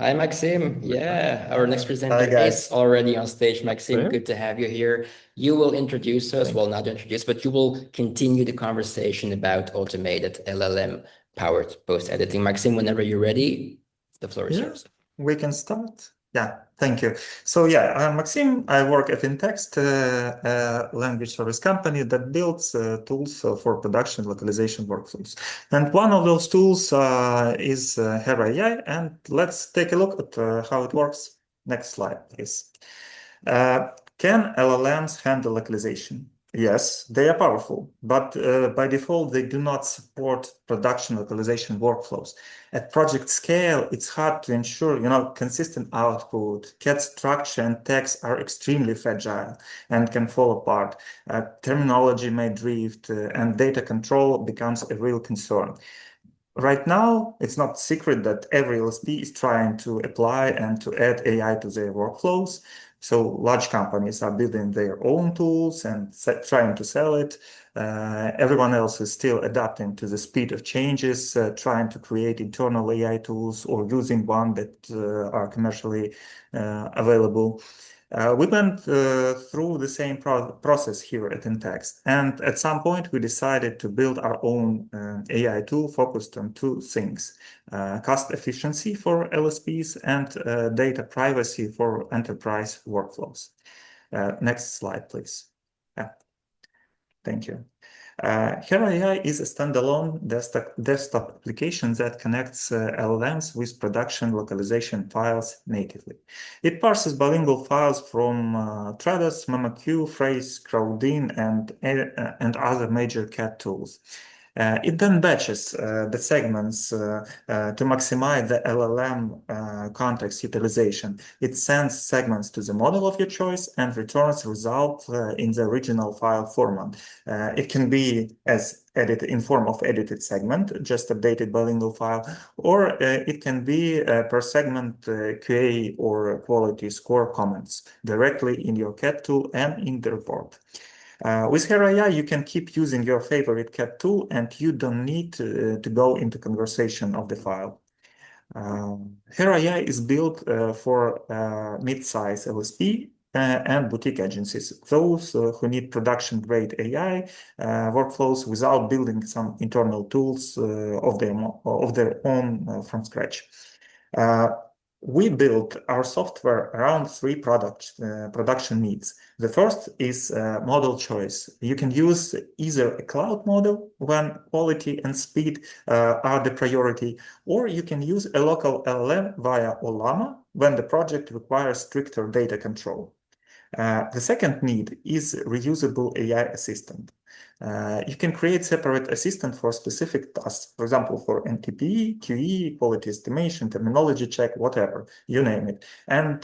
Hi, Maxim. Yeah, our next Hi presenter is guys. already on stage. Maxim, Right? good to have you here. You will introduce us, Thank well, not introduce, but you will continue the conversation about automated LLM-powered post-editing. Maxim, whenever you're ready, the floor is you. yours. We can start. Yeah, thank you. So yeah, I'm Maksym. I work at InText, a language service company that builds tools for production localization workflows. And one of those tools is Hera AI. And let's take a look at how it works. Next slide, please. Uh, can LLMs handle localization? Yes, they are powerful, but by default, they do not support production localization workflows. At project scale, it's hard to ensure, consistent output. CAD structure and text are extremely fragile and can fall apart. Terminology may drift, and data control becomes a real concern. Right now, it's not secret that every LSP is trying to apply and to add AI to their workflows. So large companies are building their own tools and trying to sell it. Everyone else is still adapting to the speed of changes, trying to create internal AI tools or using one that are commercially available. We went through the same process here at InText, and at some point we decided to build our own AI tool focused on two things: cost efficiency for LSPs and data privacy for enterprise workflows. Next slide, please. Yeah, thank you. Hera AI is a standalone desktop application that connects LLMs with production localization files natively. It parses bilingual files from Trados, MamaQ, Phrase, Crowdin, and other major CAT tools. It then batches the segments to maximize the LLM context utilization. It sends segments to the model of your choice and returns result in the original file format. It can be as edited in form of edited segment, just updated bilingual file, or it can be per segment QA or quality score comments directly in your CAT tool and in the report. With Hera AI, you can keep using your favorite CAT tool and you don't need to go into conversation of the file. Hera AI is built for mid-size LSP and boutique agencies, those who need production-grade AI workflows without building some internal tools of their own from scratch. We built our software around three production needs. The first is model choice. You can use either a cloud model when quality and speed are the priority, or you can use a local LLM via Ollama when the project requires stricter data control. The second need is reusable AI assistant. You can create separate assistant for specific tasks, for example, for NTP, QE, quality estimation, terminology check, whatever, you name it. And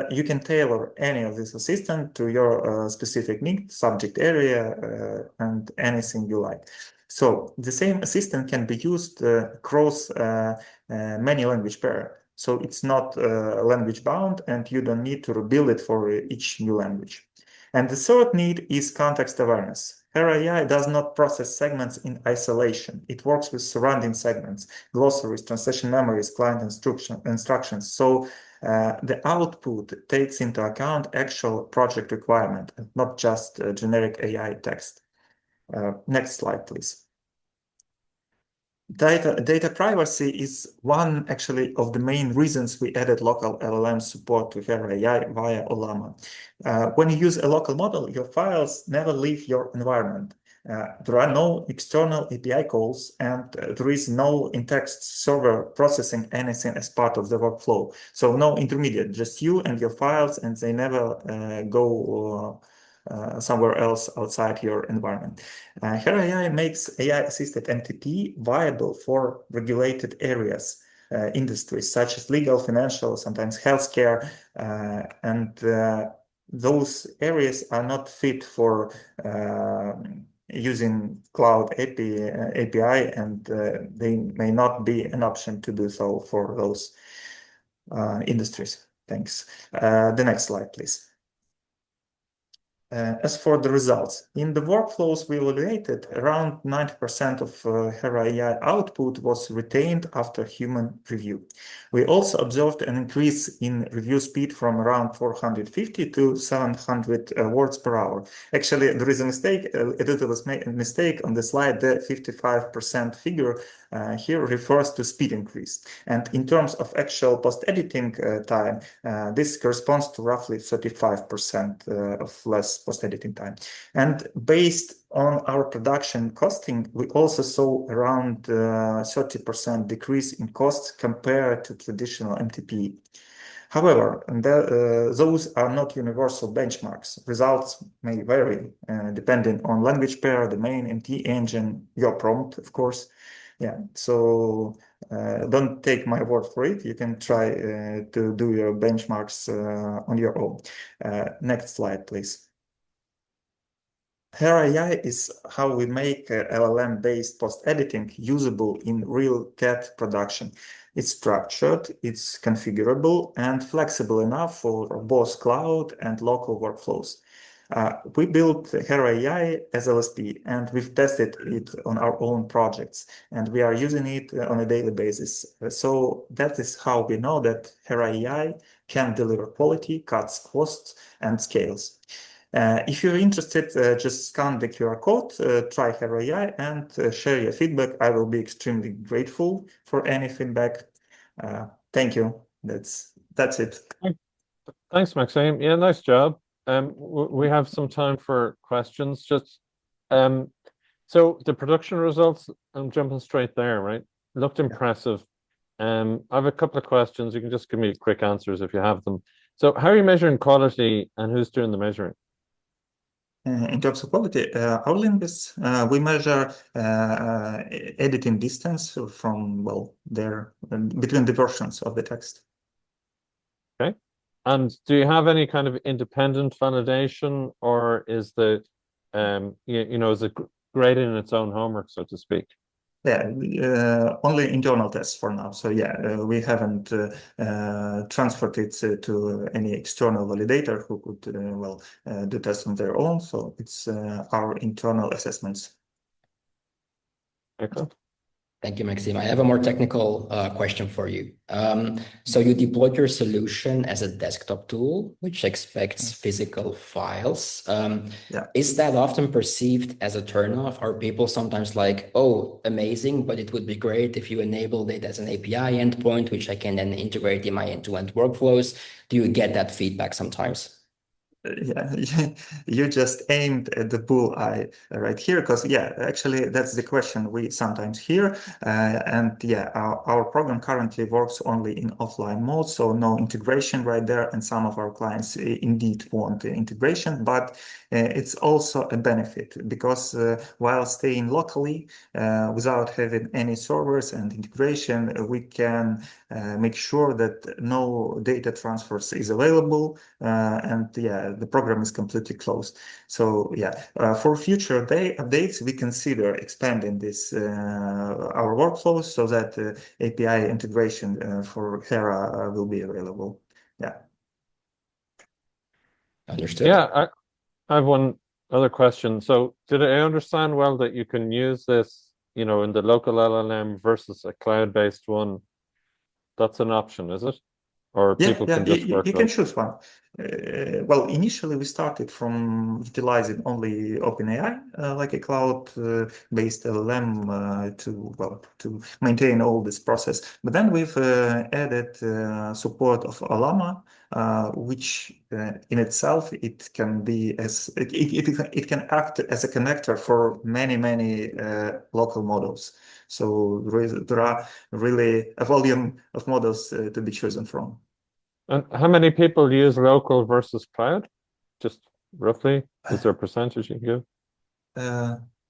you can tailor any of this assistant to your specific need, subject area, and anything you like. So the same assistant can be used across many language pair. So it's not language bound and you don't need to rebuild it for each new language. And the third need is context awareness. Hera AI does not process segments in isolation. It works with surrounding segments, glossaries, translation memories, client instructions. So the output takes into account actual project requirement and not just generic AI text. Next slide, please. Data privacy is one actually of the main reasons we added local LLM support to Hera AI via Ollama. When you use a local model, your files never leave your environment. There are no external API calls and there is no InText server processing anything as part of the workflow. So no intermediate, just you and your files, and they never go somewhere else outside your environment. Hera AI makes AI-assisted MTP viable for regulated areas, industries such as legal, financial, sometimes healthcare, and those areas are not fit for using cloud API, and they may not be an option to do so for those industries. Thanks. The next slide, please. As for the results, in the workflows we evaluated, around 90% of Hera AI output was retained after human review. We also observed an increase in review speed from around 450 to 700 words per hour. Actually, there is a mistake, editor was made a mistake on the slide. The 55% figure here refers to speed increase. And in terms of actual post-editing time, this corresponds to roughly 35% of less post-editing time. And based on our production costing, we also saw around 30% decrease in costs compared to traditional MTP. However, those are not universal benchmarks. Results may vary depending on language pair, domain, MT engine, your prompt, of course. Yeah, so don't take my word for it. You can try to do your benchmarks on your own. Next slide, please. Hera AI is how we make LLM-based post-editing usable in real CAD production. It's structured, it's configurable, and flexible enough for both cloud and local workflows. We built Hera AI as LSP, and we've tested it on our own projects, and we are using it on a daily basis. So that is how we know that Hera AI can deliver quality, cuts costs, and scales. If you're interested, just scan the QR code, try Hera AI, and share your feedback. I will be extremely grateful for any feedback. Thank you. That's it. Thanks, Maksym. Yeah, nice job. We have some time for questions. Just so the production results, I'm jumping straight there, right? Looked impressive. I have a couple of questions. You can just give me quick answers if you have them. So how are you measuring quality and who's doing the measuring? In terms of quality, our linguists, we measure editing distance from, well, between the versions of the text. Okay. And do you have any kind of independent validation, or is the, is it grading its own homework, so to speak? Yeah, only internal tests for now. So yeah, we haven't transferred it to any external validator who could do tests on their own. So it's our internal assessments. Okay. Thank you, Maksym. I have a more technical question for you. So you deployed your solution as a desktop tool, which expects physical files. Is that often perceived as a turnoff? Are people sometimes like, oh, amazing, but it would be great if you enabled it as an API endpoint, which I can then integrate in my end-to-end workflows? Do you get that feedback sometimes? Yeah, you just aimed at the bullseye right here, because yeah, actually that's the question we sometimes hear. And yeah, our program currently works only in offline mode, so no integration right there. And some of our clients indeed want the integration, but it's also a benefit because while staying locally without having any servers and integration, we can make sure that no data transfers is available, and yeah, the program is completely closed. So yeah, for future updates, we consider expanding this our workflows so that API integration for Hera will be available. Yeah. Understood. Yeah, I have one other question. So did I understand well that you can use this, in the local LLM versus a cloud-based one? That's an option, is it? Or people can just work you can choose one. Well, initially we started from utilizing only OpenAI, like a cloud-based LLM to maintain all this process. But then we've added support of Llama, which in itself it can be it can act as a connector for many local models. So there are really a volume of models to be chosen from. And how many people use local versus cloud? Just roughly, is there a percentage you can give?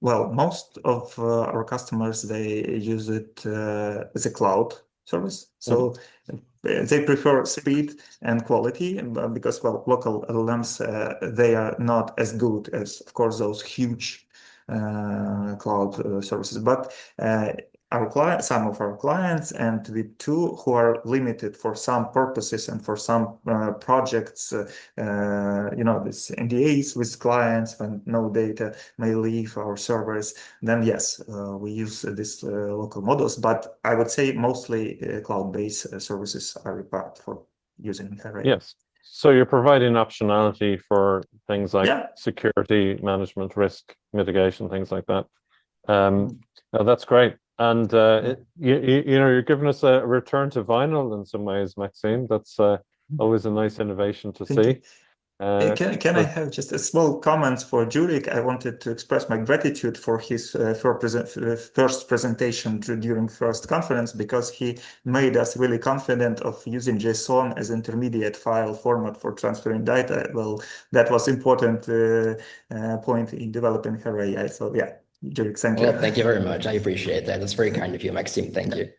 Well, most of our customers, they use it as a cloud service. So they prefer speed and quality because, well, local LLMs, they are not as good as, of course, those huge cloud services. But some of our clients, and with two who are limited for some purposes and for some projects, this NDAs with clients when no data may leave our servers, then yes, we use these local models, but I would say mostly cloud-based services are required for using Hera AI. Yes. So you're providing optionality for things like security management, risk mitigation, things like that. No, that's great. And you're giving us a return to vinyl in some ways, Maksym. That's always a nice innovation to see. Can I have just a small comment for Jourik? I wanted to express my gratitude for his first presentation during first conference, because he made us really confident of using JSON as intermediate file format for transferring data. Well, that was important point in developing Hera AI. So yeah, Jourik, thank you. Well, thank you very much. I appreciate that. That's very kind of you, Maksym. Thank you.